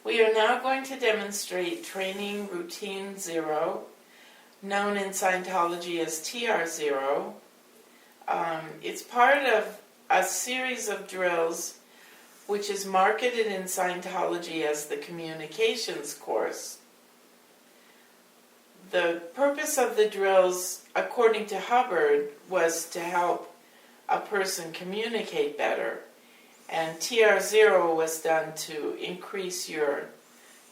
We are now going to demonstrate training routine 0, known in Scientology as TR-0. It's part of a series of drills which is marketed in Scientology as the communications course. The purpose of the drills, according to Hubbard, was to help a person communicate better. And TR-0 was done to increase your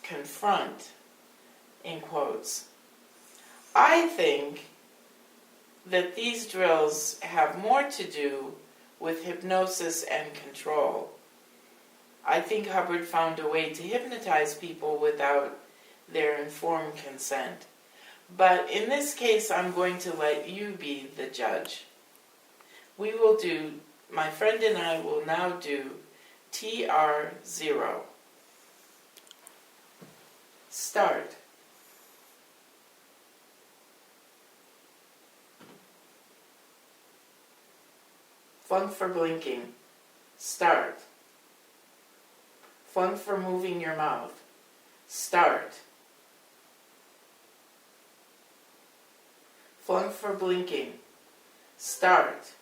confront, in quotes. I think that these drills have more to do with hypnosis and control. I think Hubbard found a way to hypnotize people without their informed consent. But in this case, I'm going to let you be the judge. My friend and I will now do TR-0. Start. Fun for blinking. Start. Fun for moving your mouth. Start. Fun for blinking. Start.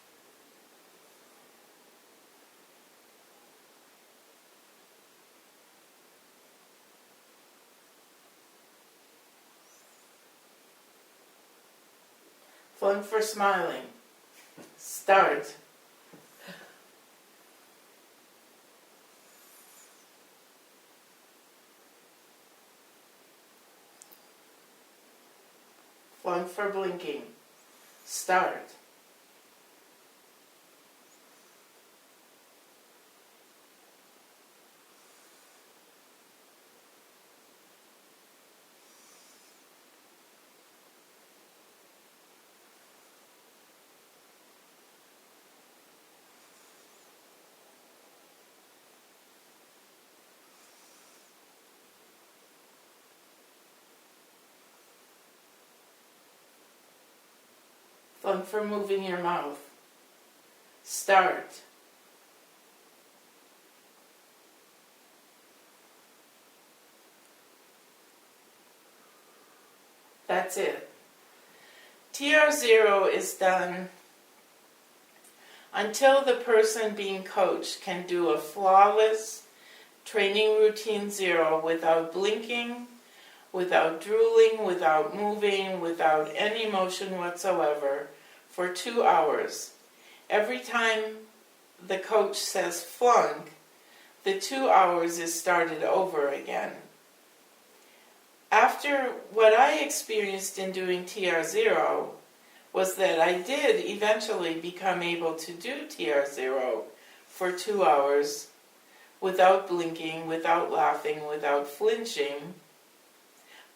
Fun for smiling. Start. Fun for blinking. Start. Fun for moving your mouth. Start. That's it. TR-0 is done until the person being coached can do a flawless training routine 0 without blinking, without drooling, without moving, without any motion whatsoever, for 2 hours. Every time the coach says flunk, the 2 hours is started over again. After what I experienced in doing TR-0 was that I did eventually become able to do TR-0 for 2 hours without blinking, without laughing, without flinching.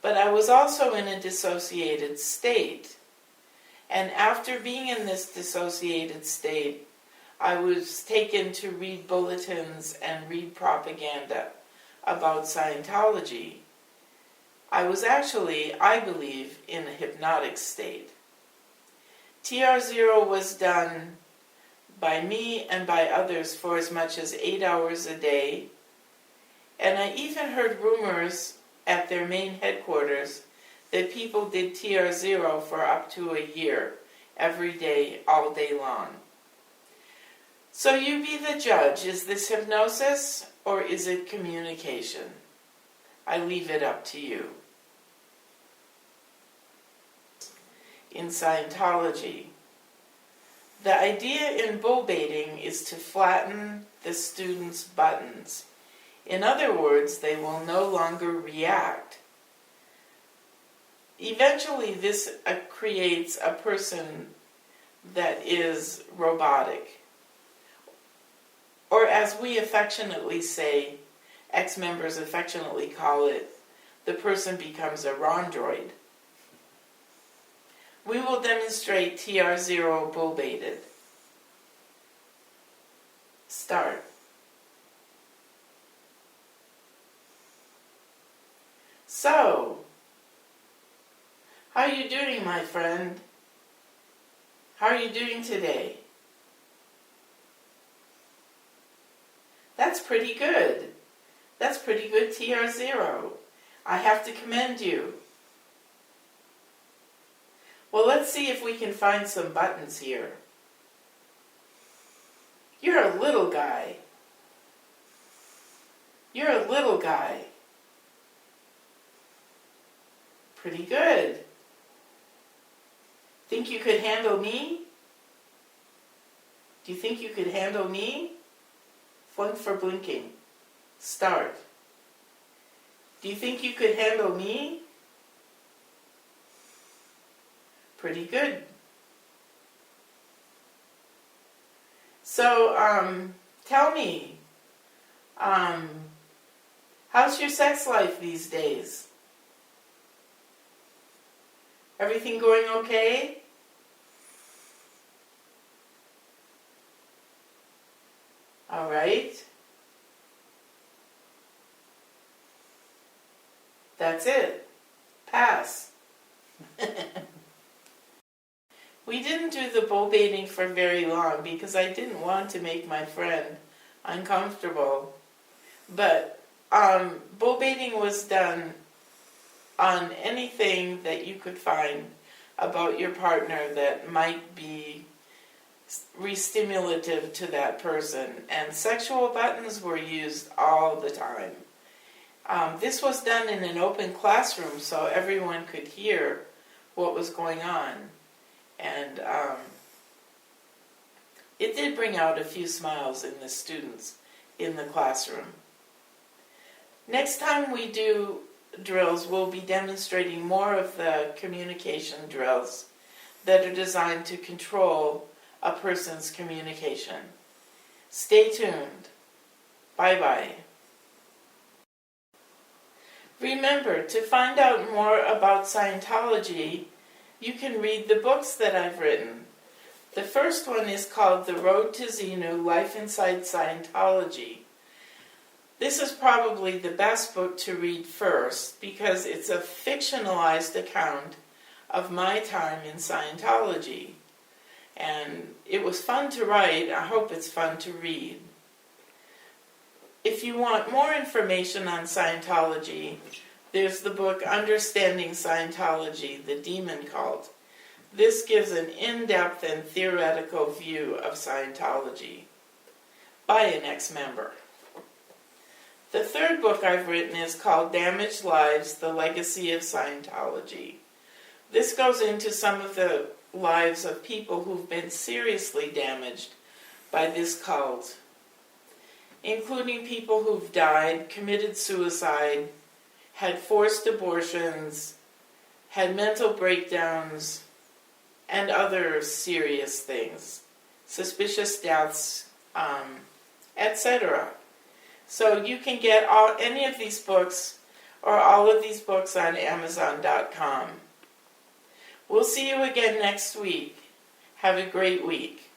But I was also in a dissociated state. And after being in this dissociated state, I was taken to read bulletins and read propaganda about Scientology. I was actually, I believe, in a hypnotic state. TR-0 was done by me and by others for as much as 8 hours a day. And I even heard rumors at their main headquarters that people did TR-0 for up to a year, every day, all day long. So you be the judge. Is this hypnosis or is it communication? I leave it up to you. In Scientology, the idea in bullbaiting is to flatten the students' buttons. In other words, they will no longer react. Eventually, this creates a person that is robotic. Or as we affectionately say, ex-members affectionately call it, the person becomes a rondroid. We will demonstrate TR-0 Bullbaited. Start. So, how are you doing, my friend? How are you doing today? That's pretty good. That's pretty good, TR-0. I have to commend you. Well, let's see if we can find some buttons here. You're a little guy. You're a little guy. Pretty good. Think you could handle me? Do you think you could handle me? Flunk for blinking. Start. Do you think you could handle me? Pretty good. So, tell me, how's your sex life these days? Everything going okay? All right. That's it. Pass. We didn't do the bull baiting for very long because I didn't want to make my friend uncomfortable. But bull baiting was done on anything that you could find about your partner that might be re-stimulative to that person. And sexual buttons were used all the time. This was done in an open classroom so everyone could hear what was going on. And it did bring out a few smiles in the students in the classroom. Next time we do drills, we'll be demonstrating more of the communication drills that are designed to control a person's communication. Stay tuned. Bye-bye. Remember, to find out more about Scientology, you can read the books that I've written. The first one is called The Road to Xenu, Life Inside Scientology. This is probably the best book to read first because it's a fictionalized account of my time in Scientology. And it was fun to write. I hope it's fun to read. If you want more information on Scientology, there's the book Understanding Scientology, The Demon Cult. This gives an in-depth and theoretical view of Scientology by an ex-member. The third book I've written is called Damaged Lives, The Legacy of Scientology. This goes into some of the lives of people who've been seriously damaged by this cult, including people who've died, committed suicide, had forced abortions, had mental breakdowns, and other serious things, suspicious deaths, etc. So you can get any of these books or all of these books on Amazon.com. We'll see you again next week. Have a great week.